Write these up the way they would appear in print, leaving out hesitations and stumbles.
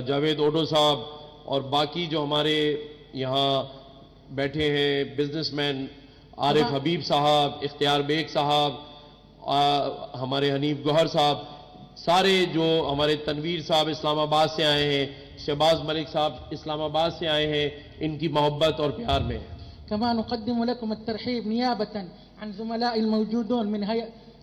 जावेद ओडो साहब और बाकी जो हमारे यहाँ बैठे हैं बिजनेसमैन, आरिफ हबीब साहब, इख्तियार बेग साहब, हमारे हनीफ गौहर साहब, सारे जो हमारे तनवीर साहब इस्लामाबाद से आए हैं, शहबाज मलिक साहब इस्लामाबाद से आए हैं, इनकी मोहब्बत और प्यार में। كما نقدم لكم الترحيب نيابة عن زملاء الموجودون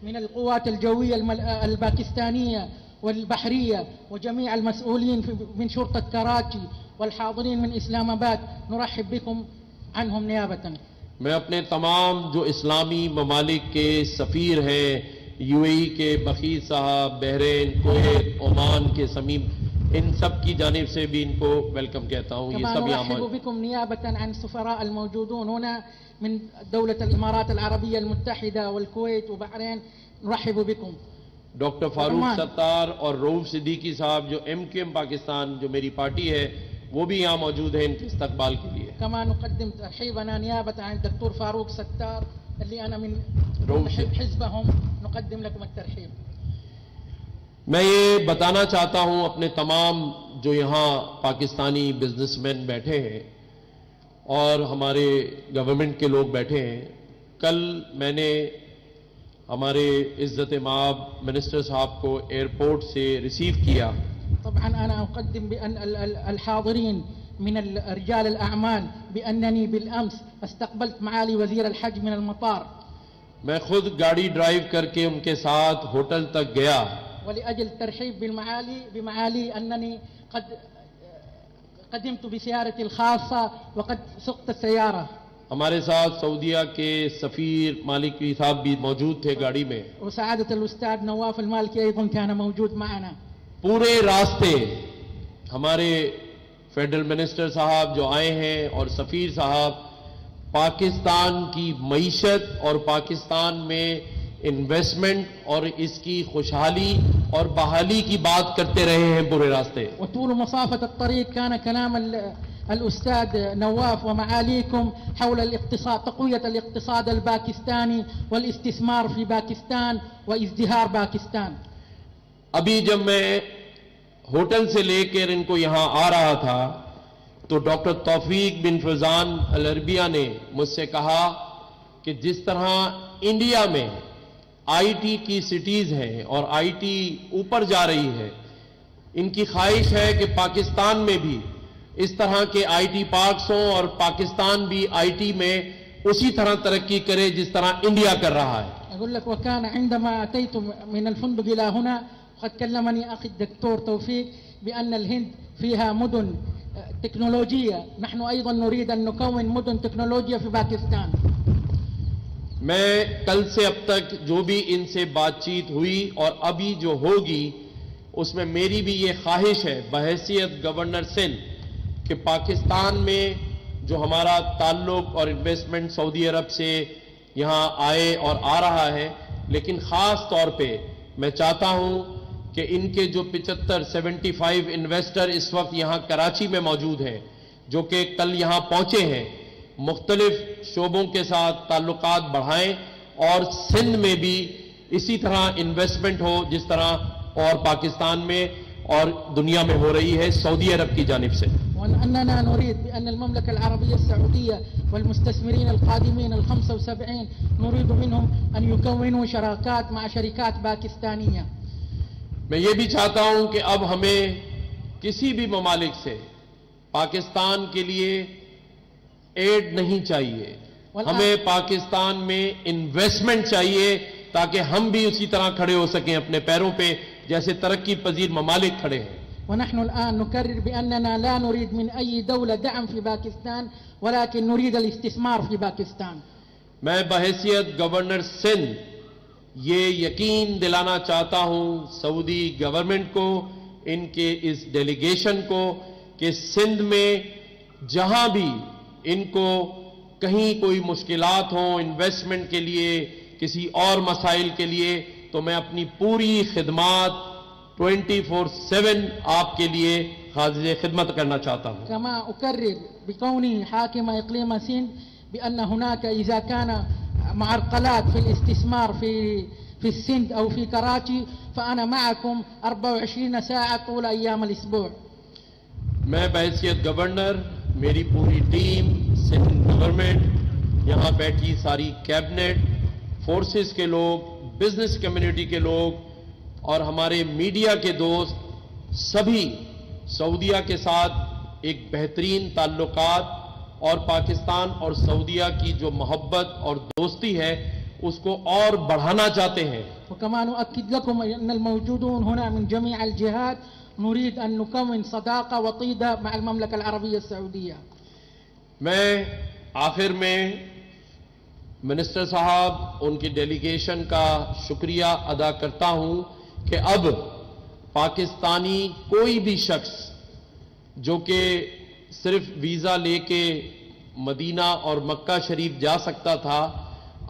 من القوات الجوية الباكستانية والبحرية وجميع المسؤولين من شرطة كراچي والحاضرين من إسلام آباد، نرحب بكم عنهم نيابة. मैं अपने तमाम जो इस्लामी ममालिक के सफ़ीर हैं, यूएई के बखीर साहब, बहरीन, कुवैत, ओमान के समीम, इन सब की जानिब से भी इनको वेलकम कहता हूँ। ये सब यहाँ نرحب بكم نيابة عن السفراء الموجودون هنا من دولة الإمارات العربية المتحدة والكويت وبحرين، نرحب بكم. डॉक्टर फारूक सत्तार और रऊफ सिद्दीकी साहब जो MQM पाकिस्तान जो मेरी पार्टी है वो भी यहाँ मौजूद है इनके इस्तकबाल के लिए। كما نقدم ترحيبنا نيابة عن الدكتور فاروق ستار اللي أنا من حزبهم، نقدم لكم الترحيب. मैं ये बताना चाहता हूं अपने तमाम जो यहाँ पाकिस्तानी बिजनेसमैन बैठे हैं और हमारे गवर्नमेंट के लोग बैठे हैं, कल मैंने हमारे इज्जत माब मिनिस्टर साहब को एयरपोर्ट से रिसीव किया। طبعا أنا أقدم بأن الحاضرين من رجال الأعمال بأنني بالأمس استقبلت معالي وزير الحج من المطار. मैं खुद गाड़ी ड्राइव करके उनके साथ होटल तक गया ولأجل الترحيب بمعالي أنني قد قدمت بسيارتي الخاصة وقد سقت السيارة. हमारे साथ सऊदीया के सफ़ीर मालिकी साहब भी मौजूद थे गाड़ी में। وسعادة الأستاذ نواف المالكي أيضا كان موجود معنا. पूरे रास्ते हमारे फेडरल मिनिस्टर साहब जो आए हैं और सफ़ीर साहब पाकिस्तान की मईशत और पाकिस्तान में इन्वेस्टमेंट और इसकी खुशहाली और बहाली की बात करते रहे हैं पूरे रास्ते। وطول مسافة الطريق كان كلام الأستاذ نواف ومعاليكم حول الاقتصاد، تقوية الاقتصاد الباكستاني والاستثمار في باكستان وازدهار باكستان. अभी जब मैं होटल से लेकर इनको यहां आ रहा था तो डॉक्टर तौफीक बिन फैजान अल अरबिया ने मुझसे कहा कि जिस तरह इंडिया में आईटी की सिटीज हैं और आईटी ऊपर जा रही है, इनकी ख्वाहिश है कि पाकिस्तान में भी इस तरह के आईटी पार्क्स हों और पाकिस्तान भी आईटी में उसी तरह तरक्की करे जिस तरह इंडिया कर रहा है। أقول لك وكان عندما أتيت من الفندق إلى هنا قد كلمني أخي الدكتور توفيق بأن الهند فيها مدن تكنولوجية، نحن أيضا نريد أن نكون مدن تكنولوجيا في باكستان. मैं कल से अब तक जो भी इनसे बातचीत हुई और अभी जो होगी उसमें मेरी भी ये ख्वाहिश है बहैसियत गवर्नर सिंध कि पाकिस्तान में जो हमारा ताल्लुक और इन्वेस्टमेंट सऊदी अरब से यहाँ आए और आ रहा है, लेकिन ख़ास तौर पे मैं चाहता हूँ कि इनके जो 75 इन्वेस्टर इस वक्त यहाँ कराची में मौजूद हैं जो कि कल यहाँ पहुँचे हैं, मुख्तलिफ शोबों के साथ ताल्लुकात बढ़ाएं और सिंध में भी इसी तरह इन्वेस्टमेंट हो जिस तरह और पाकिस्तान में और दुनिया में हो रही है सऊदी अरब की जानिब से। وأننا نريد بأن المملكة العربية السعودية والمستثمرين القادمين 75 نريد منهم أن يكونوا شراكات مع شركات باكستانية. मैं ये भी चाहता हूं कि अब हमें किसी भी ममालिक से पाकिस्तान के लिए एड नहीं चाहिए, हमें पाकिस्तान में इन्वेस्टमेंट चाहिए ताकि हम भी उसी तरह खड़े हो सकें अपने पैरों पे जैसे तरक्की पजीर ममालिक खड़े हैं। ونحن الآن نكرر بأننا لا نريد من أي دولة دعم في باكستان ولكن نريد الاستثمار في باكستان. मैं बहैसियत गवर्नर सिंध ये यकीन दिलाना चाहता हूं सऊदी गवर्नमेंट को, इनके इस डेलीगेशन को कि सिंध में जहां भी इनको कहीं कोई मुश्किलात हो इन्वेस्टमेंट के लिए किसी और मसाइल के लिए, तो मैं अपनी पूरी खिदमत 24/7 आपके लिए हाजिर खिदमत करना चाहता हूं। كما أكرر بكوني حاكم إقليم سند بأن هناك إذا كان معرقلات في الاستثمار في السند أو في كراتشي فأنا معكم 24 ساعة طول أيام الأسبوع. मैं बहैसियत गवर्नर, मेरी पूरी टीम, सिंध गवर्नमेंट, यहाँ बैठी सारी कैबिनेट, फोर्सेस के लोग, बिजनेस कम्युनिटी के लोग और हमारे मीडिया के दोस्त सभी सऊदीया के साथ एक बेहतरीन ताल्लुकात और पाकिस्तान और सऊदीया की जो मोहब्बत और दोस्ती है उसको और बढ़ाना चाहते हैं। وكما نؤكد لكم أن الموجودون هنا من جميع الجهات نريد أن نكون صداقة وطيدة مع المملكة العربية السعودية. मैं आखिर में मिनिस्टर साहब, उनकी डेलीगेशन का शुक्रिया अदा करता हूं कि अब पाकिस्तानी कोई भी शख्स जो कि सिर्फ वीजा लेके मदीना और मक्का शरीफ जा सकता था,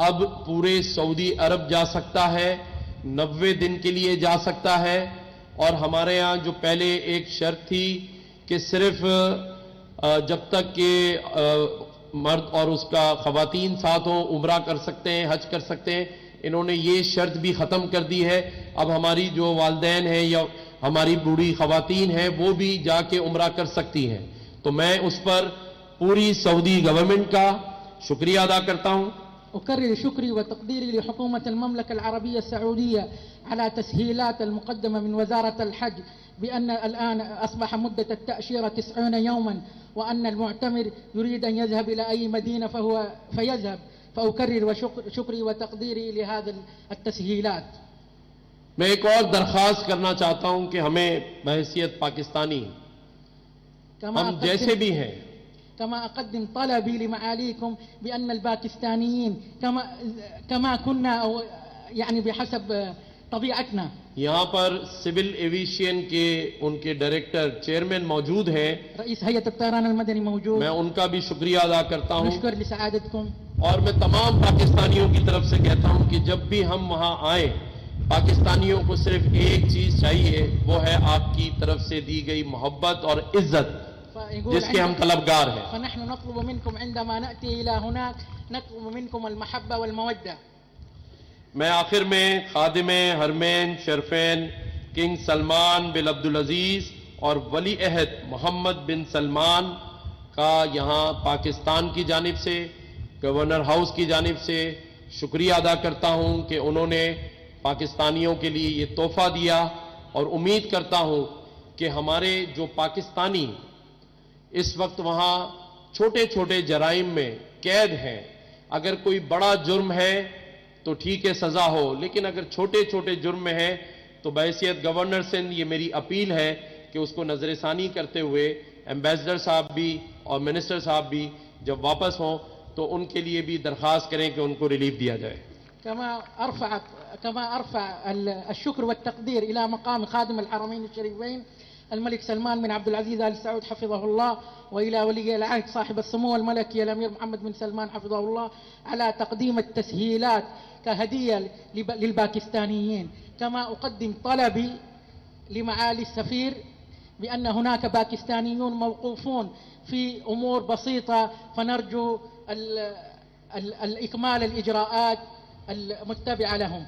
अब पूरे सऊदी अरब जा सकता है, 90 दिन के लिए जा सकता है। और हमारे यहाँ जो पहले एक शर्त थी कि सिर्फ जब तक कि मर्द और उसका खवातीन साथ हो उम्रा कर सकते हैं, हज कर सकते हैं, इन्होंने ये शर्त भी खत्म कर दी है। अब हमारी जो वालदैन हैं या हमारी बूढ़ी खवातीन हैं वो भी जाके उम्रा कर सकती हैं। तो मैं उस पर पूरी सऊदी गवर्नमेंट का शुक्रिया अदा करता हूं। أكرر شكري وتقديري لحكومة المملكة العربية السعودية على تسهيلات المقدمة من وزارة الحج، بأن الآن أصبح مدة التأشيرة 90 يوما، وأن المعتمر يريد أن يذهب إلى أي مدينة فيذهب. فأكرر شكري وتقديري لهذا التسهيلات. मैं एक और दरख्वास्त करना चाहता हूं कि हमें बहैसियत पाकिस्तानी हम जैसे भी हैं, كما أقدم طلبي لمعاليكم بأن الباكستانيين كما كنا أو يعني بحسب طبيعتنا. यहाँ पर सिविल एविएशन के उनके डायरेक्टर चेयरमैन मौजूद हैं, रईस हैयत الطيران المدني موجود, मैं उनका भी शुक्रिया अदा करता हूं। नश्कुर लिसआदतकुम। और मैं तमाम पाकिस्तानियों की तरफ से कहता हूं कि जब भी हम वहां आए, पाकिस्तानियों को सिर्फ एक चीज चाहिए, वो है आपकी तरफ से दी गई मोहब्बत और इज्जत, जिसके हम तलबगार हैं। فنحن نطلب منكم عندما نأتي إلى هناक نطلب منكم المحبة والمودة. मैं आखिर में खादिमे हरमैन शरफैन किंग सलमान बिन अब्दुल अजीज और वली अहद मोहम्मद बिन सलमान का यहाँ पाकिस्तान की जानिब से, गवर्नर हाउस की जानिब से शुक्रिया अदा करता हूँ कि उन्होंने पाकिस्तानियों के लिए ये तोहफा दिया। और उम्मीद करता हूँ कि हमारे जो पाकिस्तानी इस वक्त वहाँ छोटे छोटे जराइम में कैद हैं, अगर कोई बड़ा जुर्म है तो ठीक है सजा हो, लेकिन अगर छोटे छोटे जुर्म में है तो बहैसियत गवर्नर सिंध ये मेरी अपील है कि उसको नजरसानी करते हुए एम्बेसडर साहब भी और मिनिस्टर साहब भी जब वापस हों तो उनके लिए भी दरख्वास्त करें कि उनको रिलीफ दिया जाए। كما أرفع الشكر والتقدير إلى مقام خادم الحرمين الشريفين الملك سلمان بن عبد العزيز آل سعود حفظه الله، وإلى ولي العهد صاحب السمو الملكي الأمير محمد بن سلمان حفظه الله على تقديم التسهيلات كهدية للباكستانيين. كما أقدم طلبي لمعالي السفير بأن هناك باكستانيون موقوفون في أمور بسيطة، فنرجو الإكمال الإجراءات المتبعة لهم.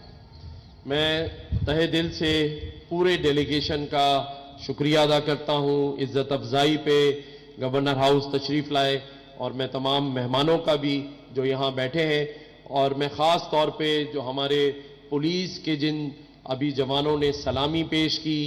मैं तहे दिल से पूरे डेलीगेशन का शुक्रिया अदा करता हूं, इज्जत अफजाई पे गवर्नर हाउस तशरीफ लाए, और मैं तमाम मेहमानों का भी जो यहाँ बैठे हैं, और मैं ख़ास तौर पे जो हमारे पुलिस के जिन अभी जवानों ने सलामी पेश की,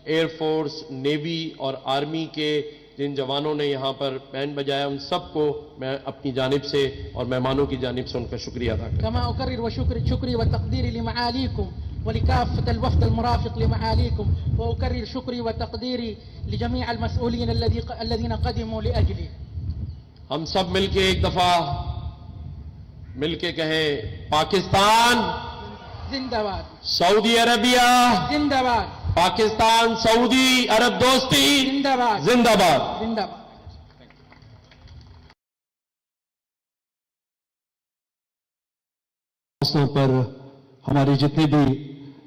एयरफोर्स, नेवी और आर्मी के जिन जवानों ने यहाँ पर बैंड बजाया, उन सबको मैं अपनी जानिब से और मेहमानों की जानिब से उनका शुक्रिया अदा करता हूं। كما أكرر شكري وتقديري لمعاليكم ولكافة الوفد المرافق لمعاليكم، وأكرر شكري وتقديري لجميع المسؤولين الذين قدموا لأجلي. हम सब मिलके एक दफा मिलके कहें, पाकिस्तान जिंदाबाद, सऊदी अरबिया जिंदाबाद, पाकिस्तान सऊदी अरब दोस्ती जिंदाबाद, जिंदाबाद, जिंदाबाद. खासतौर पर हमारे जितने भी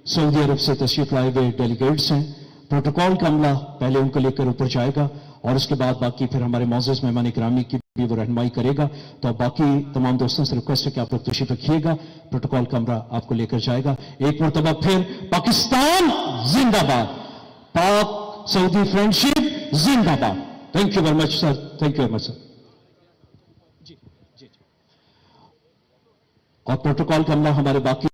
सऊदी अरब से तशरीफ लाए हुए डेलीगेट्स हैं, प्रोटोकॉल का अमला पहले उनको लेकर ऊपर जाएगा और उसके बाद बाकी फिर हमारे मौजूद मेहमान इकरामी की भी वो रहनुमाई करेगा। तो अब बाकी तमाम दोस्तों से रिक्वेस्ट है कि आप लोग तशरीफ रखिएगा, प्रोटोकॉल का अमला आपको लेकर जाएगा। एक मरतबा फिर पाकिस्तान जिंदाबाद, पाक सऊदी फ्रेंडशिप जिंदाबाद। Thank you very much sir, thank you very much sir. जी जी। और प्रोटोकॉल का अमला हमारे बाकी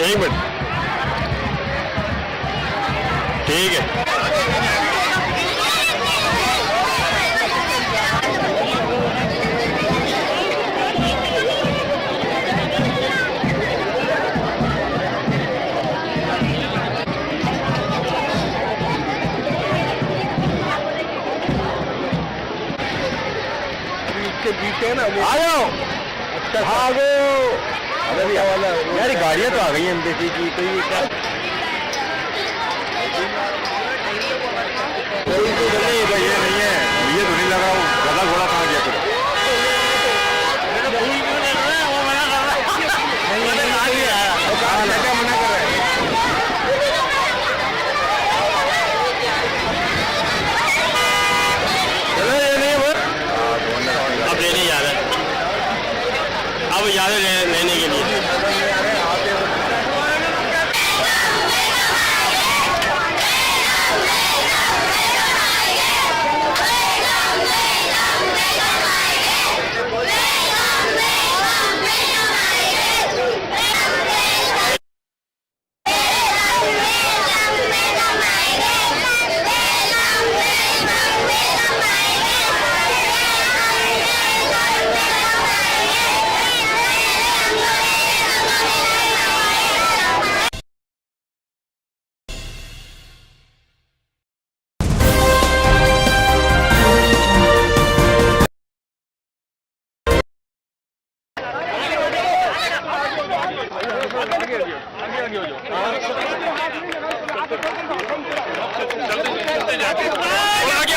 एक मिनट, ठीक है। पीछे ना आ जाओ। अच्छा भागो। अरे यार गाड़ियां तो आ गई हैं एम्बेसी की, तो ये क्या ये नहीं है, ये तो नहीं लगा। गधा घोड़ा कहाँ गया तुम? मना कर रहे हैं। चलो ये नहीं वो अब लेने जा रहे हैं, अब जा रहे लेने के लिए। आगे